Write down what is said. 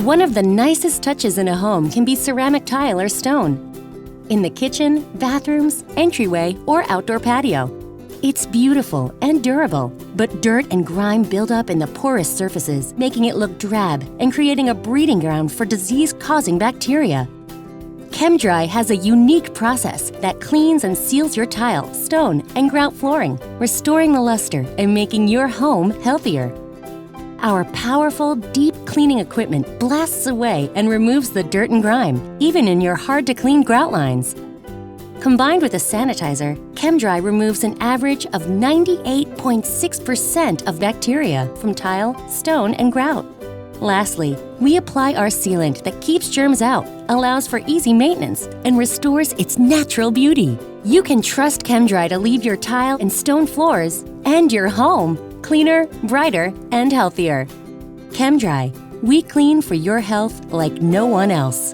One of the nicest touches in a home can be ceramic tile or stone. In the kitchen, bathrooms, entryway, or outdoor patio. It's beautiful and durable, but dirt and grime build up in the porous surfaces, making it look drab and creating a breeding ground for disease-causing bacteria. Chem-Dry has a unique process that cleans and seals your tile, stone, and grout flooring, restoring the luster and making your home healthier. Our powerful, deep cleaning equipment blasts away and removes the dirt and grime, even in your hard-to-clean grout lines. Combined with a sanitizer, Chem-Dry removes an average of 98.6% of bacteria from tile, stone, and grout. Lastly, we apply our sealant that keeps germs out, allows for easy maintenance, and restores its natural beauty. You can trust Chem-Dry to leave your tile and stone floors and your home cleaner, brighter, and healthier. Chem-Dry, we clean for your health like no one else.